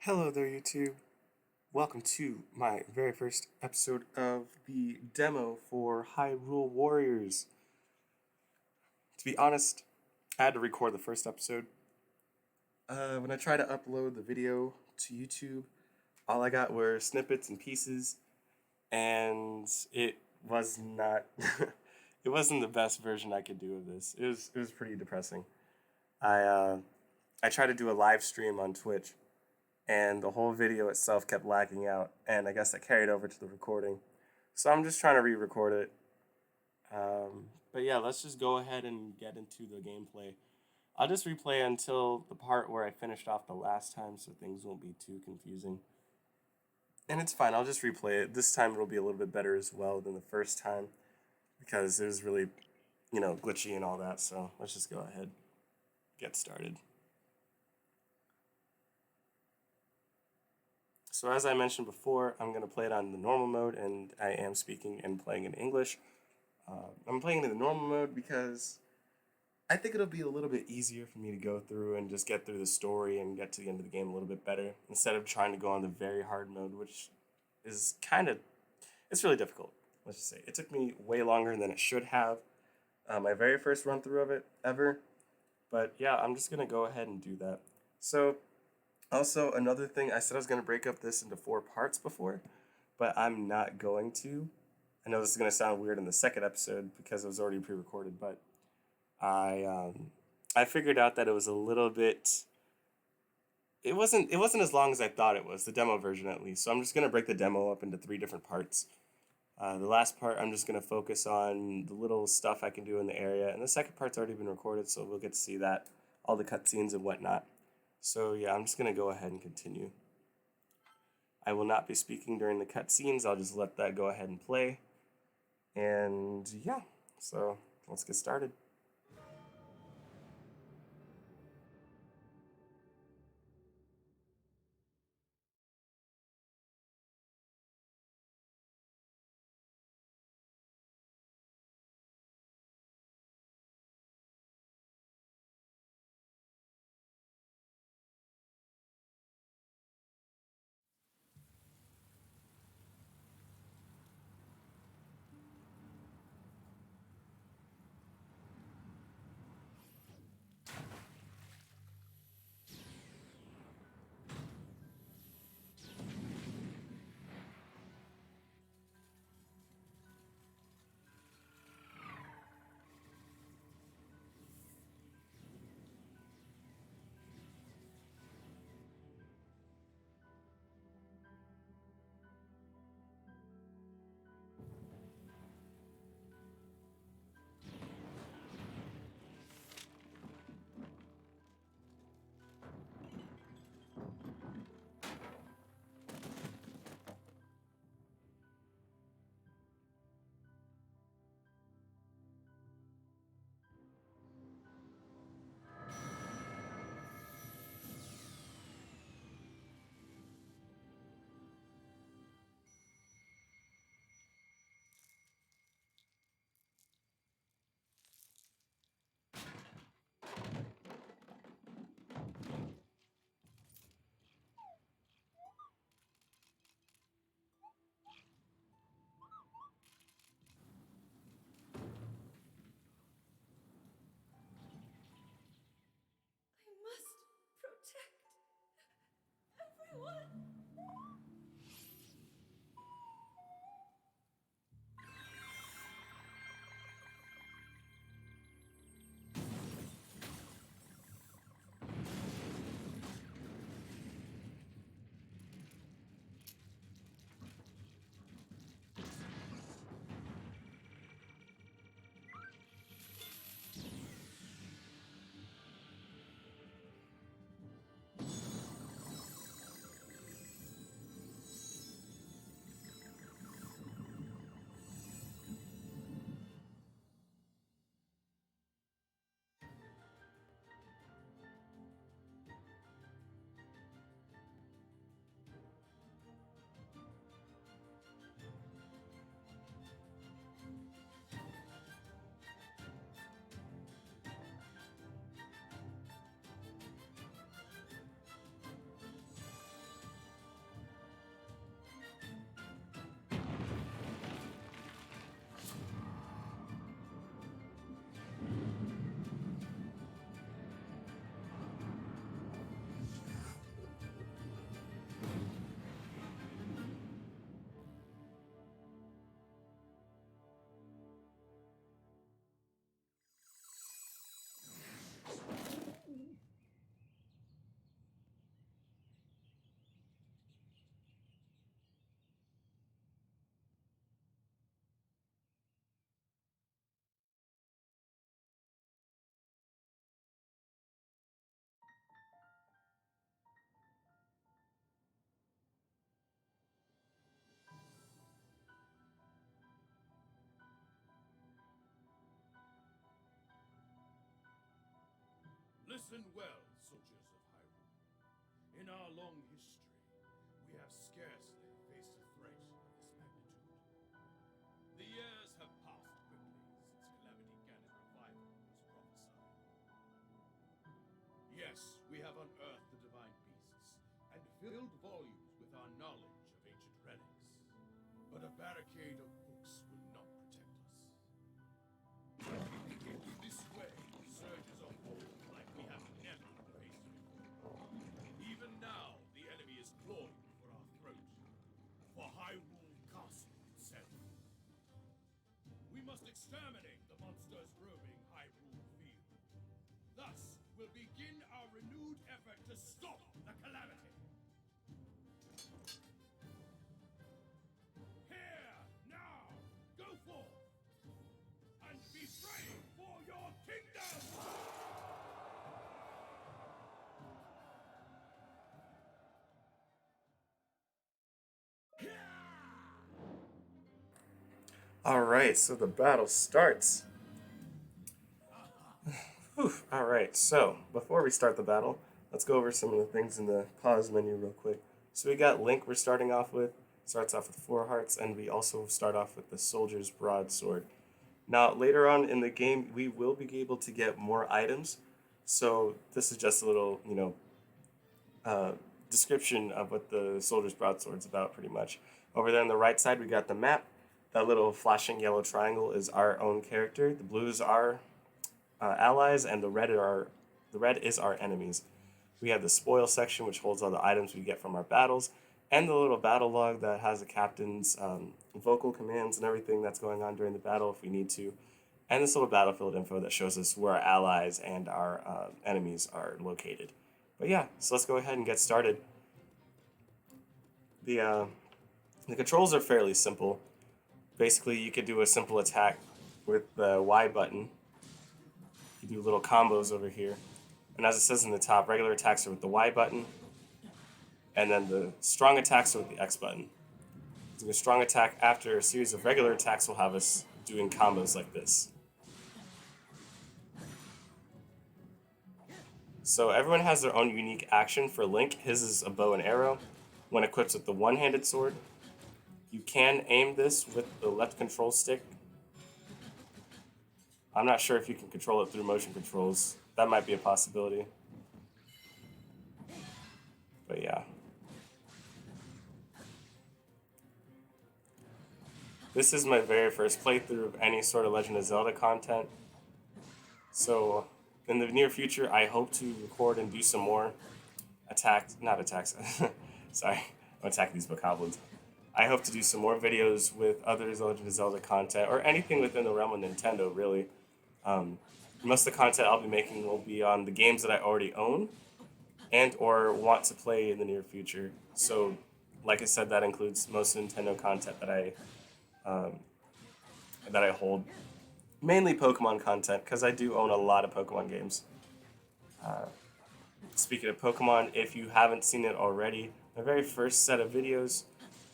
Hello there, YouTube. Welcome to my very first episode of the demo for Hyrule Warriors. To be honest, I had to record the first episode. When I tried to upload the video to YouTube, all I got were snippets and pieces, and it was not. It wasn't the best version I could do of this. It was pretty depressing. I uh, I tried to do a live stream on Twitch, and the whole video itself kept lagging out, and I guess that carried over to the recording. So I'm just trying to re-record it. But yeah, let's just go ahead and get into the gameplay. I'll just replay until the part where I finished off the last time so things won't be too confusing. And it's fine, I'll just replay it. This time it'll be a little bit better as well than the first time because it was really, glitchy and all that. So let's just go ahead, get started. So as I mentioned before, I'm going to play it on the normal mode, and I am speaking and playing in English. I'm playing in the normal mode because I think it'll be a little bit easier for me to go through and just get through the story and get to the end of the game a little bit better, instead of trying to go on the very hard mode, which is it's really difficult. Let's just say. It took me way longer than it should have. My very first run through of it ever. But yeah, I'm just going to go ahead and do that. So also, another thing, I said I was going to break up this into 4 parts before, but I'm not going to. I know this is going to sound weird in the second episode because it was already pre-recorded, but I figured out that it was a little bit. It wasn't as long as I thought it was, the demo version at least. So I'm just going to break the demo up into 3 different parts. The last part, I'm just going to focus on the little stuff I can do in the area, and the second part's already been recorded, so we'll get to see that, all the cutscenes and whatnot. So yeah, I'm just going to go ahead and continue. I will not be speaking during the cutscenes. I'll just let that go ahead and play. And yeah, so let's get started. I must protect everyone. Listen well, soldiers of Hyrule. In our long history, we have scarcely faced a threat of this magnitude. The years have passed quickly since Calamity Ganon revival was prophesied. Yes, we have unearthed the divine beasts and filled volumes with our knowledge of ancient relics. But a barricade of books will not protect us. This way surges a horde like we have never faced before. Even now, the enemy is clawing for our throat. For Hyrule Castle itself. We must exterminate the monsters roaming Hyrule Field. Thus, we'll begin our renewed effort to stop the Calamity. Here, now, go forth, and be brave for your kingdom! Alright, so the battle starts. Whew. Alright, so before we start the battle, let's go over some of the things in the pause menu real quick. So we got Link we're starting off with. Starts off with 4 hearts, and we also start off with the Soldier's Broadsword. Now, later on in the game, we will be able to get more items. So this is just a little, description of what the Soldier's Broadsword's about, pretty much. Over there on the right side, we got the map. That little flashing yellow triangle is our own character. The blues are allies, and the red is our enemies. We have the spoil section, which holds all the items we get from our battles, and the little battle log that has the captain's vocal commands and everything that's going on during the battle if we need to, and this little battlefield info that shows us where our allies and our enemies are located. But yeah, so let's go ahead and get started. The controls are fairly simple. Basically, you could do a simple attack with the Y button. You do little combos over here. And as it says in the top, regular attacks are with the Y button. And then the strong attacks are with the X button. Doing a strong attack after a series of regular attacks will have us doing combos like this. So everyone has their own unique action. For Link, his is a bow and arrow. When equipped with the one-handed sword, you can aim this with the left control stick. I'm not sure if you can control it through motion controls. That might be a possibility. But yeah. This is my very first playthrough of any sort of Legend of Zelda content. So in the near future, I hope to record and do some more sorry, I'm attacking these bokoblins. I hope to do some more videos with other Legend of Zelda content, or anything within the realm of Nintendo, really. Most of the content I'll be making will be on the games that I already own and or want to play in the near future. So, like I said, that includes most Nintendo content that I hold. Mainly Pokemon content, because I do own a lot of Pokemon games. Speaking of Pokemon, if you haven't seen it already, my very first set of videos,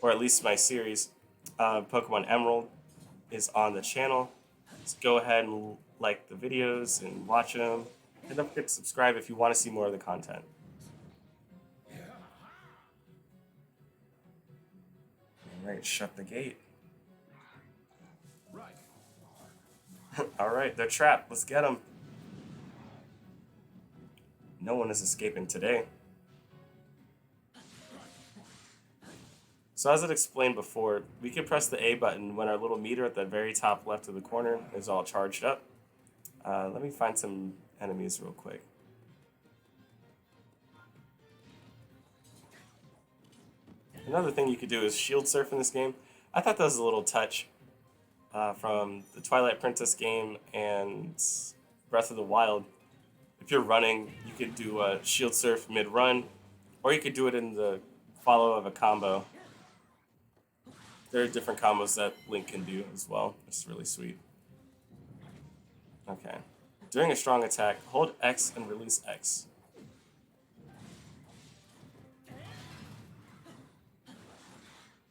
or at least my series, Pokemon Emerald, is on the channel. So go ahead and like the videos and watch them. And don't forget to subscribe if you want to see more of the content. Alright, shut the gate. Alright, they're trapped. Let's get them. No one is escaping today. So as I explained before, we can press the A button when our little meter at the very top left of the corner is all charged up. Let me find some enemies real quick. Another thing you could do is shield surf in this game. I thought that was a little touch from the Twilight Princess game and Breath of the Wild. If you're running, you could do a shield surf mid-run, or you could do it in the follow of a combo. There are different combos that Link can do as well. It's really sweet. Okay. During a strong attack, hold X and release X.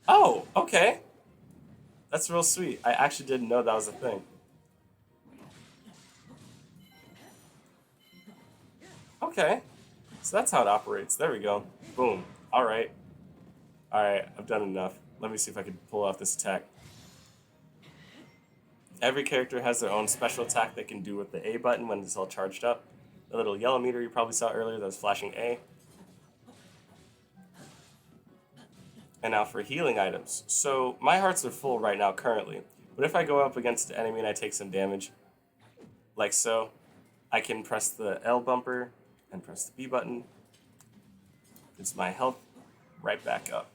Oh, okay. That's real sweet. I actually didn't know that was a thing. Okay. So that's how it operates. There we go. Boom. Alright. Alright, I've done enough. Let me see if I can pull off this attack. Every character has their own special attack they can do with the A button when it's all charged up. The little yellow meter you probably saw earlier that was flashing A. And now for healing items. So my hearts are full right now currently. But if I go up against an enemy and I take some damage, like so, I can press the L bumper and press the B button. Gets my health right back up.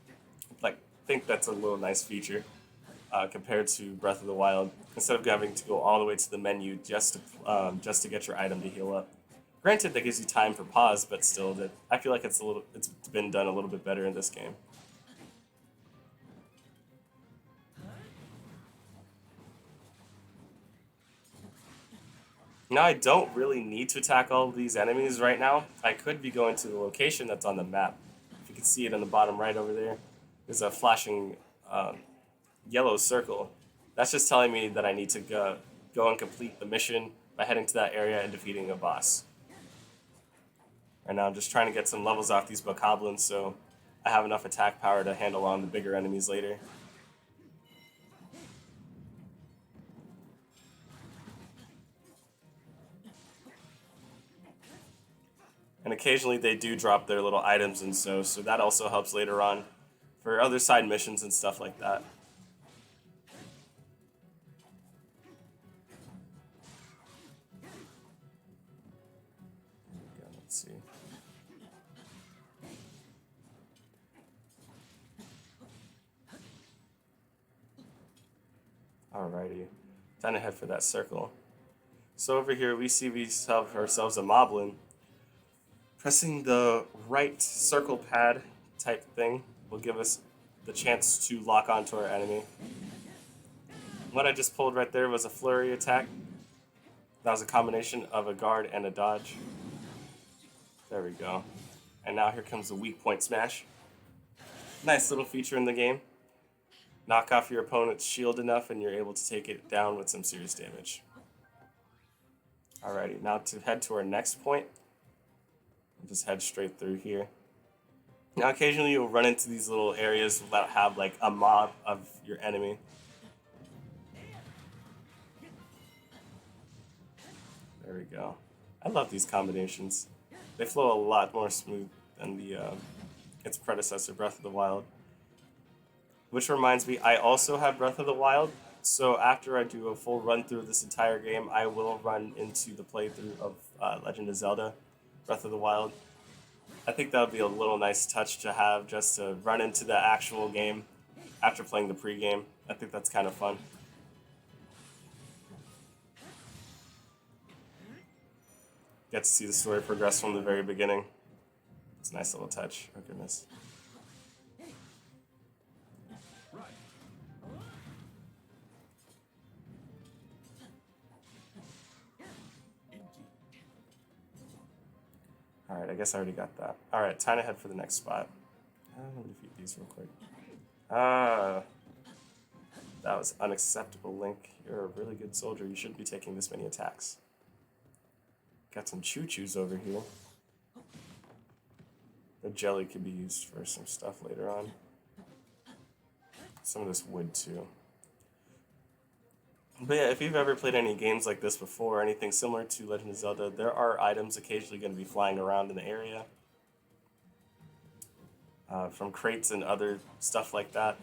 Like, I think that's a little nice feature compared to Breath of the Wild. Instead of having to go all the way to the menu just to get your item to heal up. Granted, that gives you time for pause, but still, I feel like it's been done a little bit better in this game. Now I don't really need to attack all of these enemies right now. I could be going to the location that's on the map. If you can see it in the bottom right over there, there's a flashing yellow circle. That's just telling me that I need to go and complete the mission by heading to that area and defeating a boss. Right now I'm just trying to get some levels off these bokoblins so I have enough attack power to handle on the bigger enemies later. And occasionally they do drop their little items and so that also helps later on for other side missions and stuff like that. Let's see. Alrighty, time to head for that circle. So over here we have ourselves a moblin. Pressing the right circle pad type thing will give us the chance to lock onto our enemy. What I just pulled right there was a flurry attack. That was a combination of a guard and a dodge. There we go. And now here comes the weak point smash. Nice little feature in the game. Knock off your opponent's shield enough and you're able to take it down with some serious damage. Alrighty, now to head to our next point. Just head straight through here. Now occasionally you'll run into these little areas that have like a mob of your enemy. There we go. I love these combinations. They flow a lot more smooth than its predecessor, Breath of the Wild. Which reminds me, I also have Breath of the Wild, so after I do a full run through of this entire game, I will run into the playthrough of Legend of Zelda Breath of the Wild. I think that would be a little nice touch to have, just to run into the actual game after playing the pre-game. I think that's kind of fun. Get to see the story progress from the very beginning. It's a nice little touch. Oh goodness. Alright, I guess I already got that. Alright, time to head for the next spot. I'm gonna defeat these real quick. That was unacceptable, Link. You're a really good soldier. You shouldn't be taking this many attacks. Got some choo-choos over here. The jelly could be used for some stuff later on. Some of this wood too. But yeah, if you've ever played any games like this before, or anything similar to Legend of Zelda, there are items occasionally going to be flying around in the area. From crates and other stuff like that.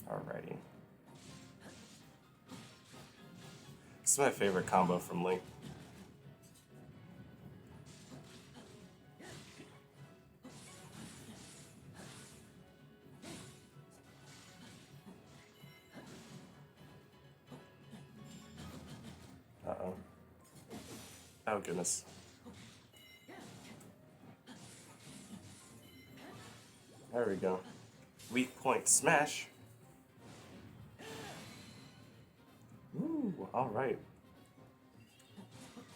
Alrighty. This is my favorite combo from Link. Uh-oh. Oh, goodness. There we go. Weak point smash. Ooh, alright.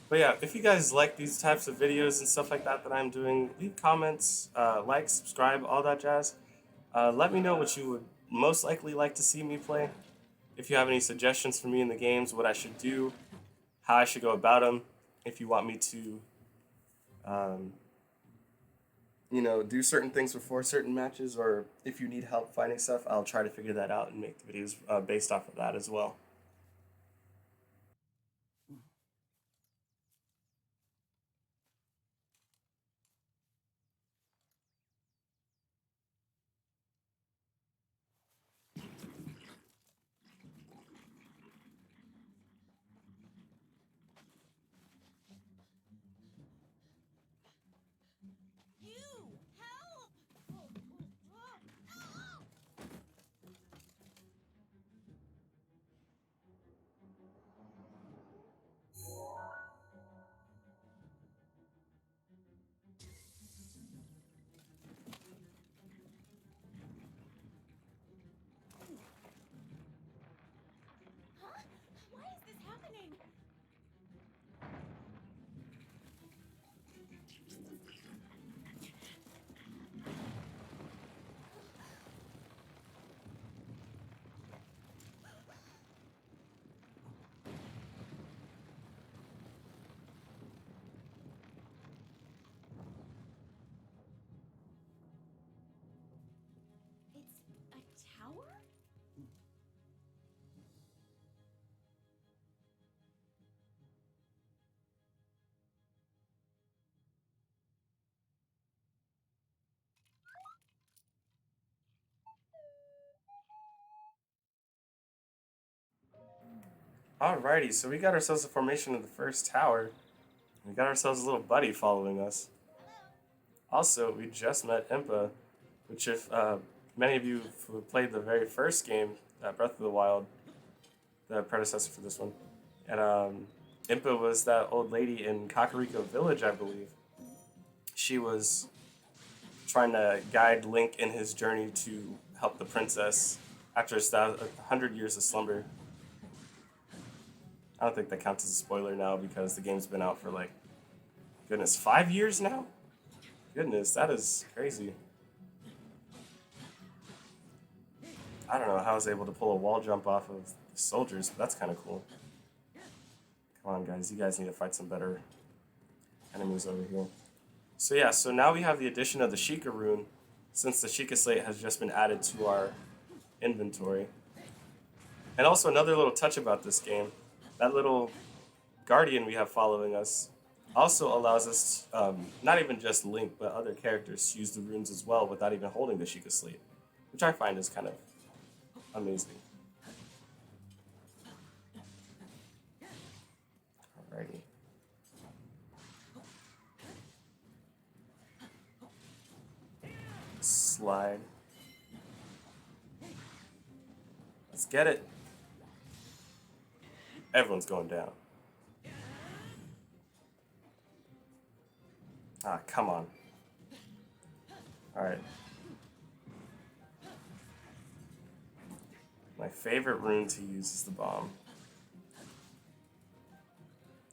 But yeah, if you guys like these types of videos and stuff like that I'm doing, leave comments, like, subscribe, all that jazz. Let me know what you would most likely like to see me play. If you have any suggestions for me in the games, what I should do, how I should go about them, if you want me to, um, do certain things before certain matches, or if you need help finding stuff, I'll try to figure that out and make the videos based off of that as well. You! Help! Huh? Why is this happening? It's a tower? Alrighty, so we got ourselves a formation of the first tower. We got ourselves a little buddy following us. Also, we just met Impa, which if many of you who played the very first game, Breath of the Wild, the predecessor for this one, and Impa was that old lady in Kakariko Village, I believe. She was trying to guide Link in his journey to help the princess after 100 years of slumber. I don't think that counts as a spoiler now because the game's been out for like, goodness, 5 years now? Goodness, that is crazy. I don't know how I was able to pull a wall jump off of the soldiers, but that's kind of cool. Come on, guys, you guys need to fight some better enemies over here. So yeah, so now we have the addition of the Sheikah rune, since the Sheikah slate has just been added to our inventory. And also another little touch about this game, that little guardian we have following us also allows us, not even just Link, but other characters to use the runes as well without even holding the Sheikah slate, which I find is kind of amazing. Alrighty. Slide. Let's get it. Everyone's going down. Ah, come on. Alright. My favorite rune to use is the bomb.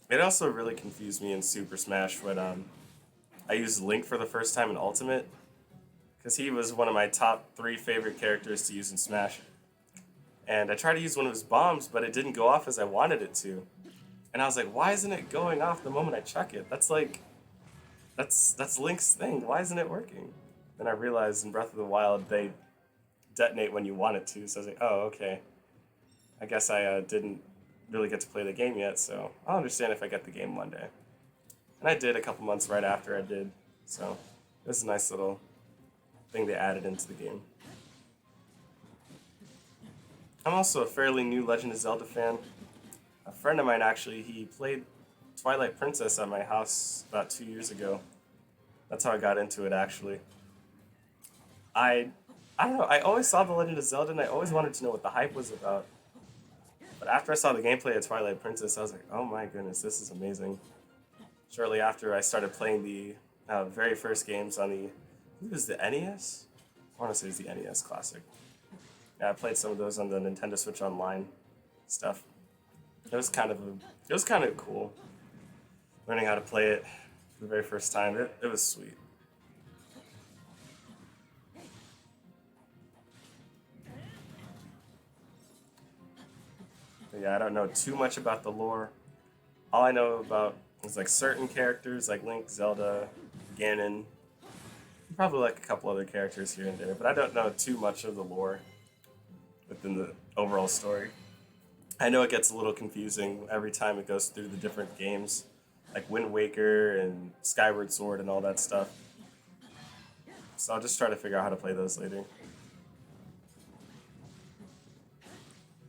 It also really confused me in Super Smash when I used Link for the first time in Ultimate, because he was one of my top 3 favorite characters to use in Smash. And I tried to use one of his bombs, but it didn't go off as I wanted it to. And I was like, why isn't it going off the moment I chuck it? That's like, that's Link's thing. Why isn't it working? Then I realized in Breath of the Wild they detonate when you want it to. So I was like, oh, okay. I guess I didn't really get to play the game yet, so I'll understand if I get the game one day. And I did a couple months right after I did, so it was a nice little thing they added into the game. I'm also a fairly new Legend of Zelda fan. A friend of mine actually, he played Twilight Princess at my house about 2 years ago. That's how I got into it actually. I don't know, I always saw The Legend of Zelda and I always wanted to know what the hype was about. But after I saw the gameplay of Twilight Princess, I was like, oh my goodness, this is amazing. Shortly after, I started playing the very first games on the, I think it was the NES? I want to say it's the NES Classic. Yeah, I played some of those on the Nintendo Switch Online stuff. It was kind of cool. Learning how to play it for the very first time, it was sweet. But yeah, I don't know too much about the lore. All I know about is like certain characters like Link, Zelda, Ganon, probably like a couple other characters here and there, but I don't know too much of the lore within the overall story. I know it gets a little confusing every time it goes through the different games, like Wind Waker and Skyward Sword and all that stuff. So I'll just try to figure out how to play those later.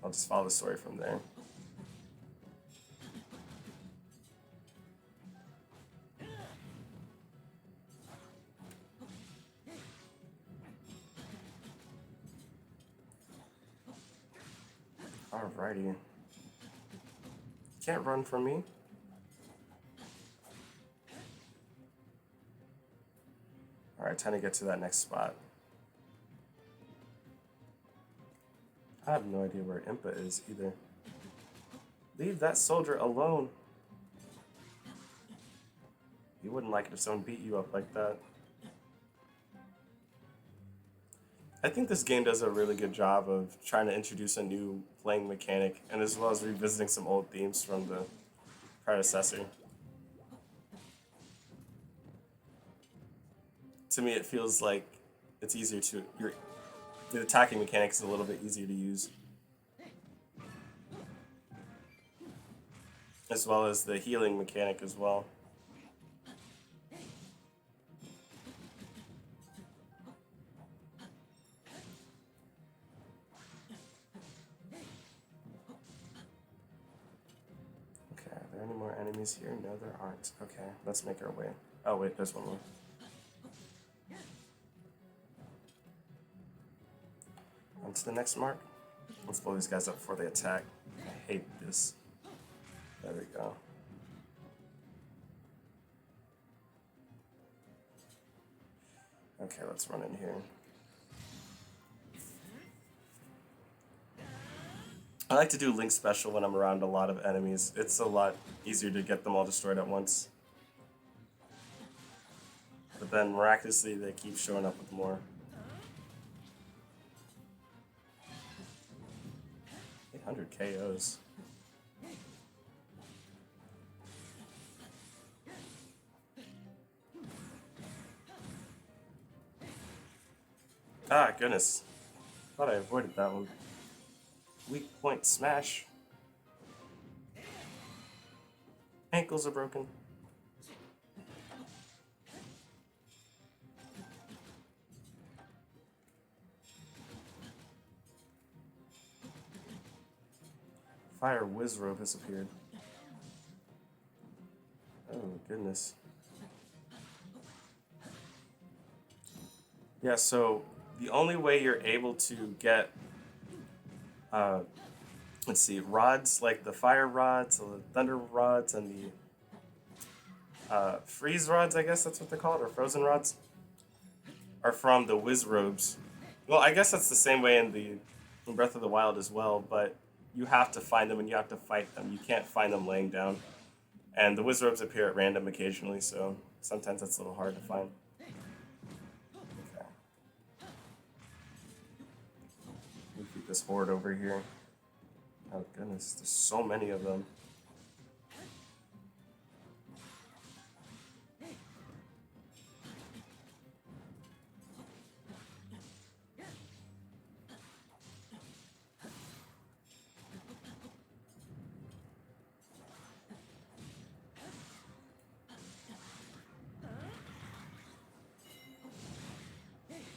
I'll just follow the story from there. Alrighty. Can't run from me. Alright, time to get to that next spot. I have no idea where Impa is either. Leave that soldier alone. You wouldn't like it if someone beat you up like that. I think this game does a really good job of trying to introduce a new playing mechanic, and as well as revisiting some old themes from the predecessor. To me, it feels like it's easier to... the attacking mechanic is a little bit easier to use. As well as the healing mechanic as well. Okay, are there any more enemies here? No, there aren't. Okay, let's make our way. Oh wait, there's one more. On to the next mark. Let's blow these guys up before they attack. I hate this. There we go. Okay, let's run in here. I like to do Link Special when I'm around a lot of enemies. It's a lot easier to get them all destroyed at once. But then miraculously they keep showing up with more. 800 KOs. Ah, goodness. Thought I avoided that one. Weak point smash. Ankles are broken. Fire Wizrobe has appeared. Oh, goodness. Yeah, so the only way you're able to get, let's see, rods, like the fire rods, the thunder rods, and the freeze rods, I guess that's what they're called, or frozen rods, are from the Wizrobes. Well, I guess that's the same way in Breath of the Wild as well, but you have to find them and you have to fight them. You can't find them laying down. And the Wizrobes appear at random occasionally, so sometimes that's a little hard to find. Okay. Let me keep this horde over here. Oh goodness, there's so many of them.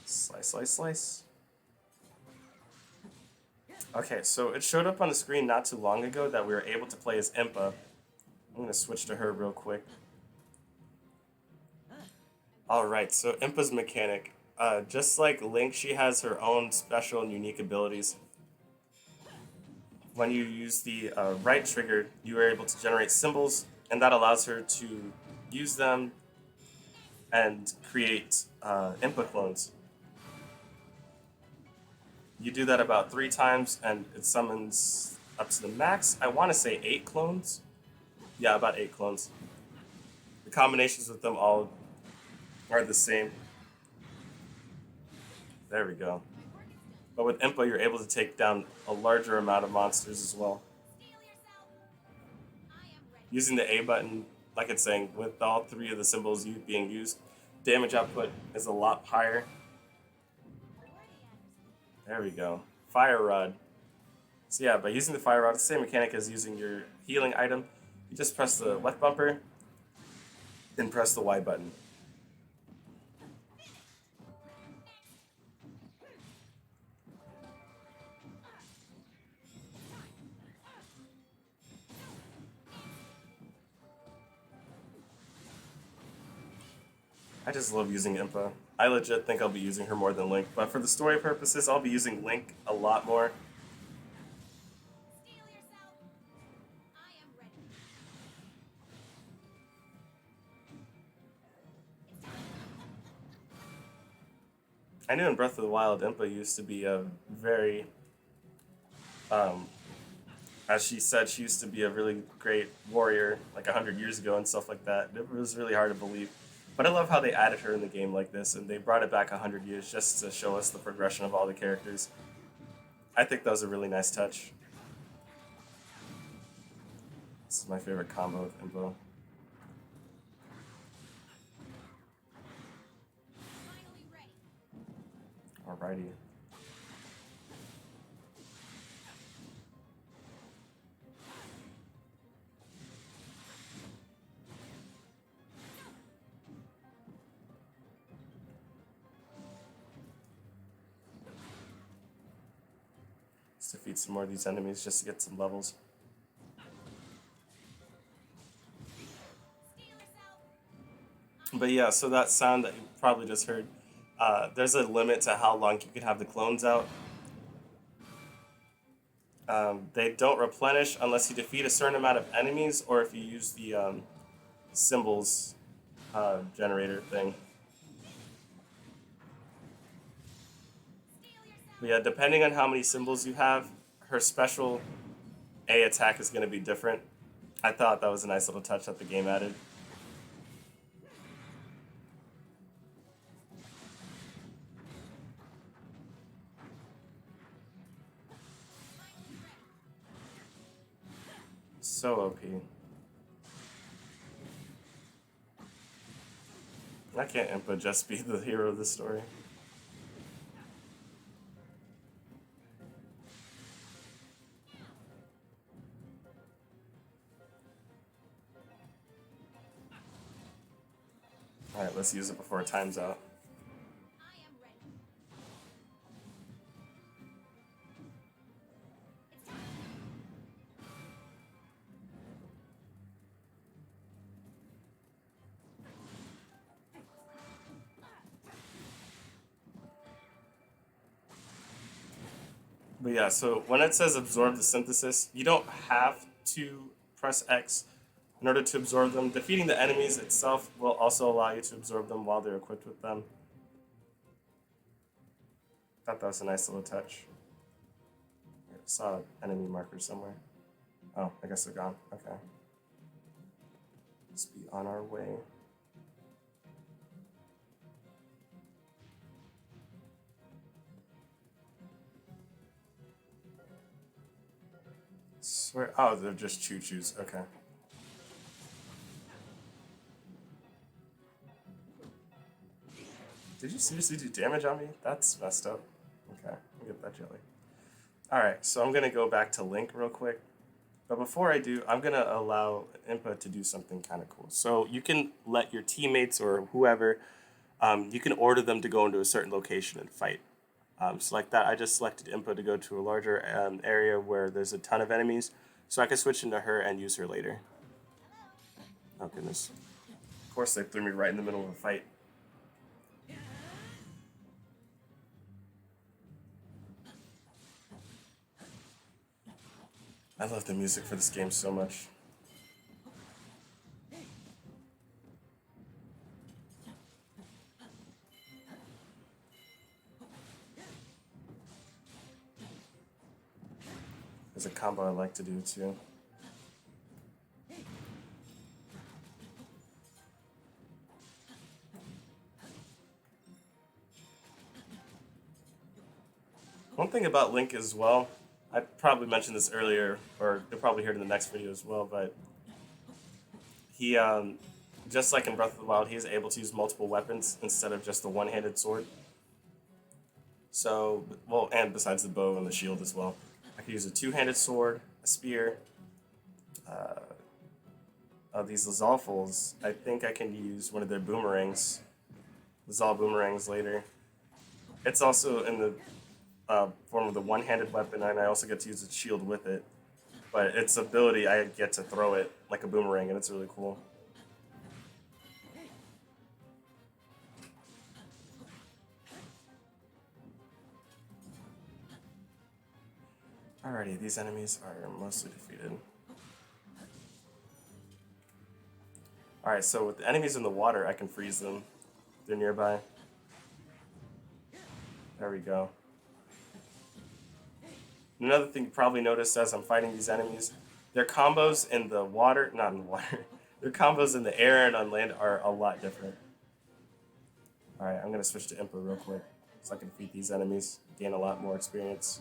Slice, slice, slice. Okay, so it showed up on the screen not too long ago that we were able to play as Impa. I'm going to switch to her real quick. Alright, so Impa's mechanic. Just like Link, she has her own special and unique abilities. When you use the right trigger, you are able to generate symbols, and that allows her to use them and create Impa clones. You do that about 3 times, and it summons up to the max. I want to say 8 clones. Yeah, about 8 clones. The combinations with them all are the same. There we go. But with Impa, you're able to take down a larger amount of monsters as well. using the A button, like it's saying, with all three of the symbols being used, damage output is a lot higher. There we go. Fire Rod. So yeah, by using the Fire Rod, it's the same mechanic as using your healing item. You just press the left bumper, then press the Y button. I just love using Impa. I legit think I'll be using her more than Link, but for the story purposes, I'll be using Link a lot more. Steel yourself. I am ready. I knew in Breath of the Wild, Impa used to be a very, um, as she said, she used to be a really great warrior like 100 years ago and stuff like that. It was really hard to believe. But I love how they added her in the game like this, and they brought it back 100 years just to show us the progression of all the characters. I think that was a really nice touch. This is my favorite combo with Impa. Finally ready. Alrighty. Let's defeat some more of these enemies just to get some levels. Steel yourself. But yeah, so that sound that you probably just heard, there's a limit to how long you can have the clones out. They don't replenish unless you defeat a certain amount of enemies or if you use the symbols generator thing. But yeah, depending on how many symbols you have, her special A attack is going to be different. I thought that was a nice little touch that the game added. So OP. Why can't Impa just be the hero of the story? Alright, let's use it before time's out. I am ready. But yeah, so when it says absorb the synthesis, you don't have to press X in order to absorb them. Defeating the enemies itself will also allow you to absorb them while they're equipped with them. Thought that was a nice little touch. I saw an enemy marker somewhere. Oh, I guess they're gone. Okay. Let's be on our way. Swear. Oh, they're just choo-choos. Okay. Did you seriously do damage on me? That's messed up. Okay, I'll get that jelly. Alright, so I'm gonna go back to Link real quick. But before I do, I'm gonna allow Impa to do something kind of cool. So you can let your teammates or whoever, you can order them to go into a certain location and fight. So like that, I just selected Impa to go to a larger area where there's a ton of enemies, so I can switch into her and use her later. Oh goodness. Of course they threw me right in the middle of a fight. I love the music for this game so much. There's a combo I like to do too. One thing about Link as well, I probably mentioned this earlier, or you'll probably hear it in the next video as well, but He, just like in Breath of the Wild, he is able to use multiple weapons instead of just the one-handed sword. So, well, and besides the bow and the shield as well. I can use a two-handed sword, a spear. These Lizalfos, I think I can use one of their boomerangs. Lizal boomerangs later. It's also in the form of the one-handed weapon, and I also get to use a shield with it. But its ability, I get to throw it like a boomerang, and it's really cool. Alrighty, these enemies are mostly defeated. Alright, so with the enemies in the water, I can freeze them. They're nearby. There we go. Another thing you probably noticed as I'm fighting these enemies, their combos in the water, not in the water, their combos in the air and on land are a lot different. Alright, I'm going to switch to Impa real quick so I can defeat these enemies, gain a lot more experience.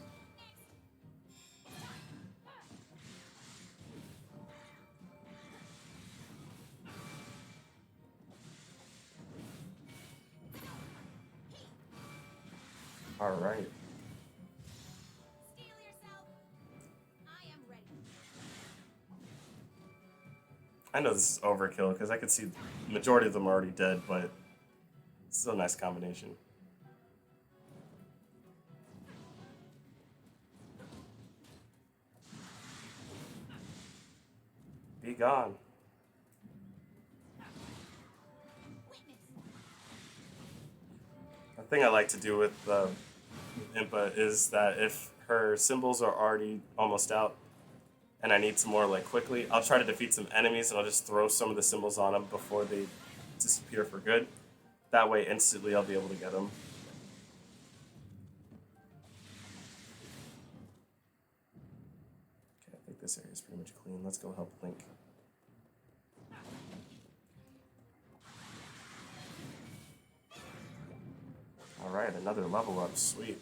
Alright. Steel yourself. I am ready. I know this is overkill because I could see the majority of them are already dead, but it's still a nice combination. Be gone. The thing I like to do with Impa is that if her symbols are already almost out and I need some more like quickly, I'll try to defeat some enemies and I'll just throw some of the symbols on them before they disappear for good. That way instantly I'll be able to get them. Okay, I think this area is pretty much clean. Let's go help Link. Alright, another level up. Sweet.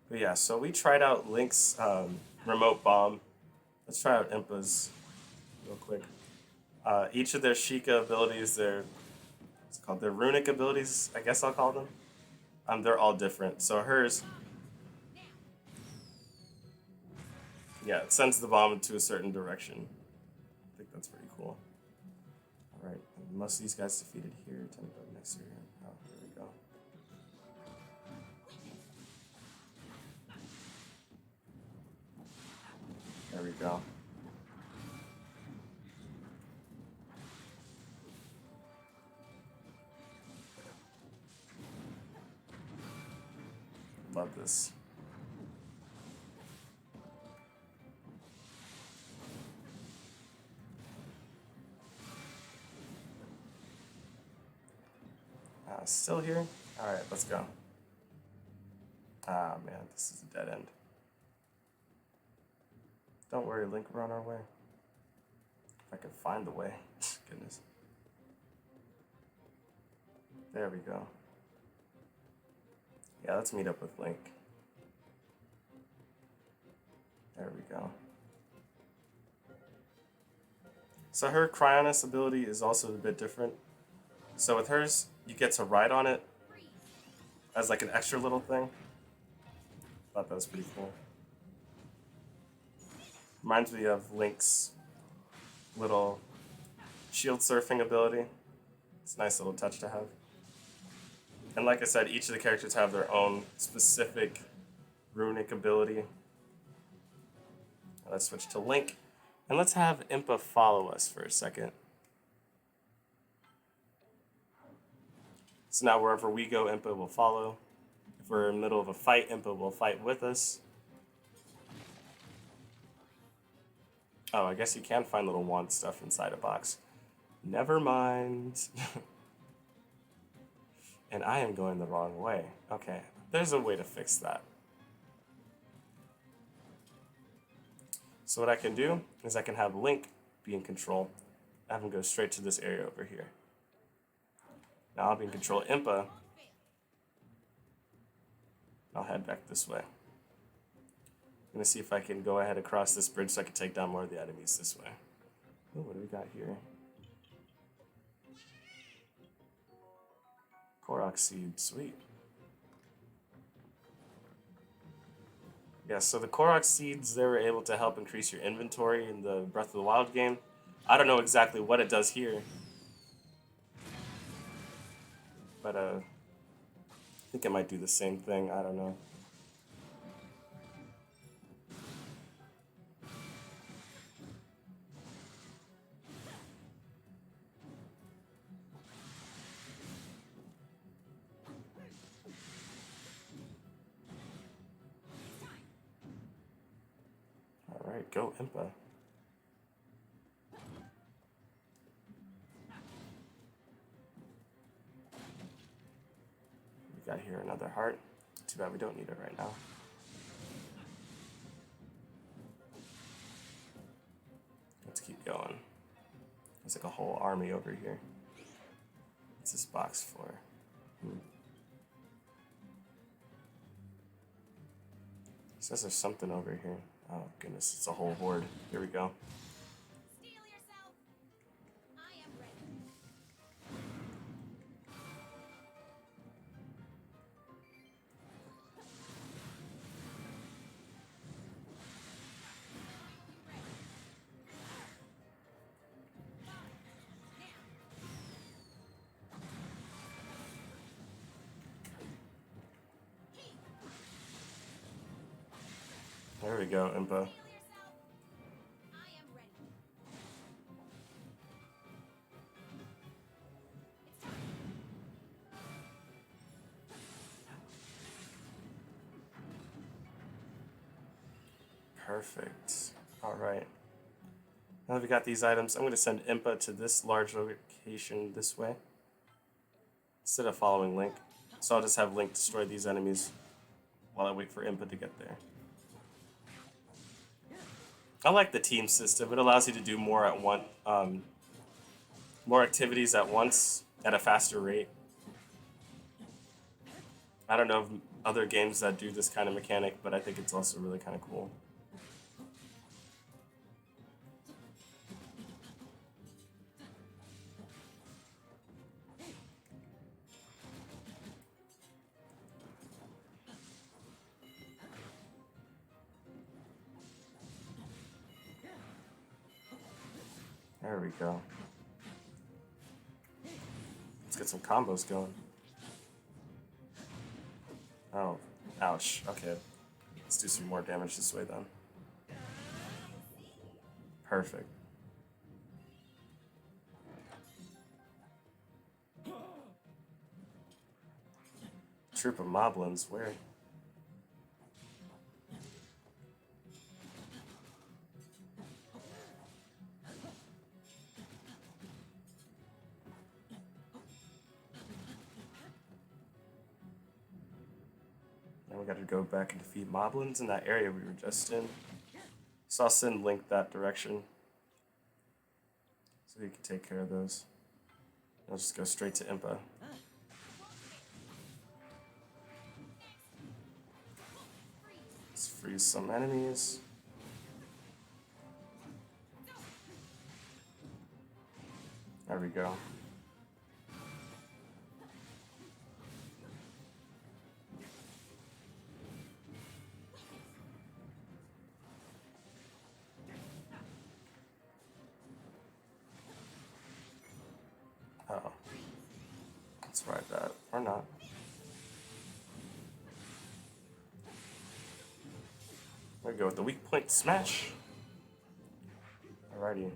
But yeah, so we tried out Link's remote bomb. Let's try out Impa's real quick. Each of their Sheikah abilities, what's it called? Their runic abilities, I guess I'll call them. They're all different. So hers, yeah, it sends the bomb into a certain direction. I think that's pretty cool. Alright, most of these guys defeated here. Time to go next area. Oh, there we go. There we go. Love this. Still here? Alright, let's go. Ah, man, this is a dead end. Don't worry, Link, we're on our way. If I can find the way. Goodness. There we go. Yeah, let's meet up with Link. There we go. So her Cryonis ability is also a bit different. So with hers, you get to ride on it as like an extra little thing. Thought that was pretty cool. Reminds me of Link's little shield surfing ability. It's a nice little touch to have. And like I said, each of the characters have their own specific runic ability. Let's switch to Link. And let's have Impa follow us for a second. So now wherever we go, Impa will follow. If we're in the middle of a fight, Impa will fight with us. Oh, I guess you can find little wand stuff inside a box. Never mind. And I am going the wrong way. Okay, there's a way to fix that. So what I can do is I can have Link be in control. Have him go straight to this area over here. Now I'll be in control of Impa. I'll head back this way. I'm gonna see if I can go ahead across this bridge so I can take down more of the enemies this way. Oh, what do we got here? Korok seed, sweet. Yeah, so the Korok seeds, they were able to help increase your inventory in the Breath of the Wild game. I don't know exactly what it does here. But I think it might do the same thing, I don't know. Alright, go Impa. We got here another heart. Too bad we don't need it right now. Let's keep going. There's like a whole army over here. What's this box for? Says there's something over here. Oh goodness, it's a whole horde. Here we go. Steel yourself. I am ready. There we go, Impa. Steel yourself. I am ready. Perfect. Alright. Now that we got these items, I'm going to send Impa to this large location this way, instead of following Link. So I'll just have Link destroy these enemies while I wait for Impa to get there. I like the team system. It allows you to do more at one, more activities at once at a faster rate. I don't know of other games that do this kind of mechanic, but I think it's also really kind of cool. There we go. Let's get some combos going. Oh, ouch. Okay. Let's do some more damage this way then. Perfect. Troop of moblins, where? Now we gotta go back and defeat moblins in that area we were just in. So I'll send Link that direction, so he can take care of those. I'll just go straight to Impa. Let's freeze some enemies. There we go. Oh. Let's ride that. Or not. There we go with the weak point smash. Alrighty.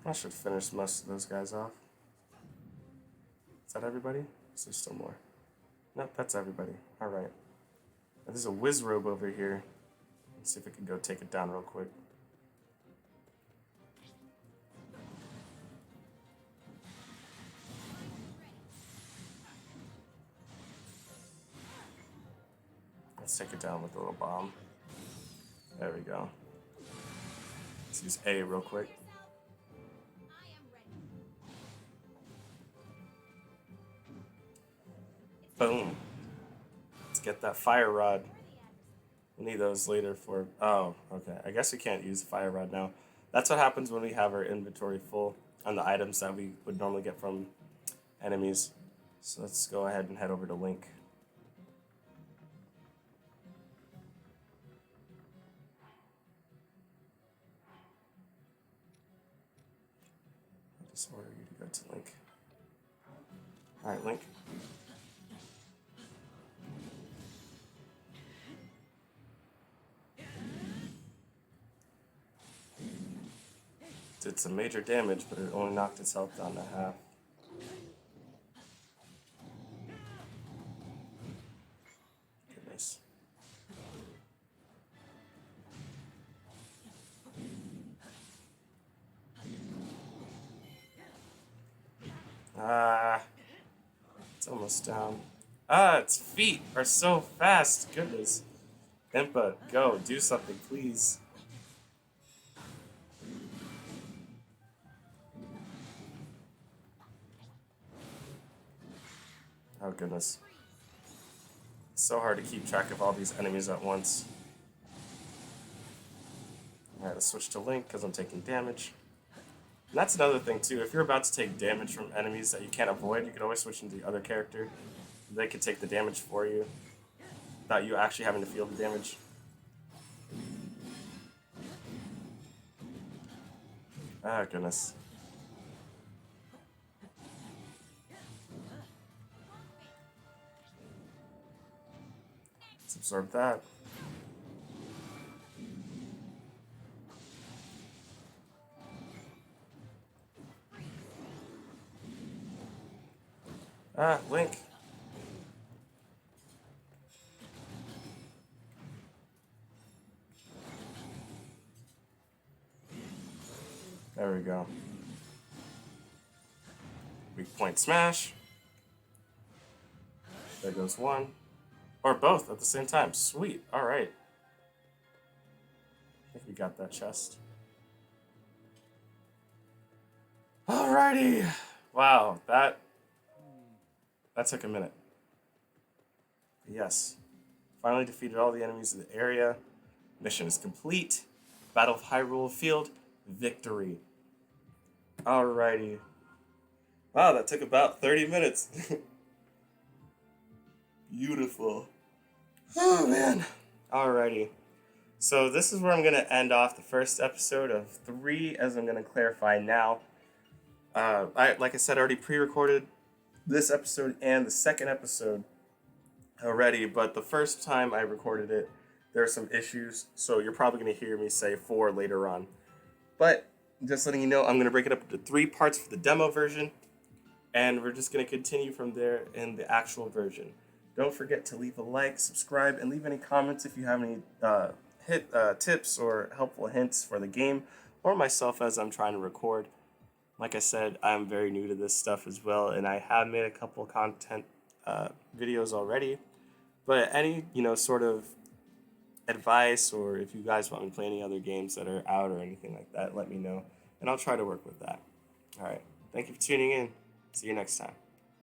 I should finish most of those guys off. Is that everybody? Is there still more? Nope, that's everybody. Alright. There's a Wizrobe over here. Let's see if we can go take it down real quick. Let's take it down with a little bomb. There we go. Let's use A real quick. I am ready. Boom. Let's get that fire rod. We'll need those later for... Oh, okay. I guess we can't use the fire rod now. That's what happens when we have our inventory full on the items that we would normally get from enemies. So let's go ahead and head over to Link. I'll just order you to go to Link. Alright, Link. Did some major damage, but it only knocked its health down to half. Goodness. Ah, it's almost down. Ah, its feet are so fast. Goodness. Impa, go, do something, please. Oh goodness. It's so hard to keep track of all these enemies at once. Alright, let's switch to Link because I'm taking damage. And that's another thing too, if you're about to take damage from enemies that you can't avoid, you can always switch into the other character. They can take the damage for you, without you actually having to feel the damage. Ah, goodness. Let's absorb that. Ah, Link. There we go. Weak point smash. There goes one. Or both at the same time. Sweet. Alright. I think we got that chest. Alrighty. Wow, that took a minute. Yes. Finally defeated all the enemies in the area. Mission is complete. Battle of Hyrule Field. Victory. Alrighty. Wow, that took about 30 minutes. Beautiful. Oh, man. Alrighty. So this is where I'm going to end off the first episode of 3, as I'm going to clarify now. Like I said, I already pre-recorded this episode and the second episode already, but the first time I recorded it, there are some issues, so you're probably going to hear me say 4 later on. But just letting you know, I'm going to break it up into 3 parts for the demo version, and we're just going to continue from there in the actual version. Don't forget to leave a like, subscribe, and leave any comments if you have any tips or helpful hints for the game or myself as I'm trying to record. Like I said, I'm very new to this stuff as well, and I have made a couple content videos already. But any, sort of advice, or if you guys want me to play any other games that are out or anything like that, let me know, and I'll try to work with that. All right. Thank you for tuning in. See you next time.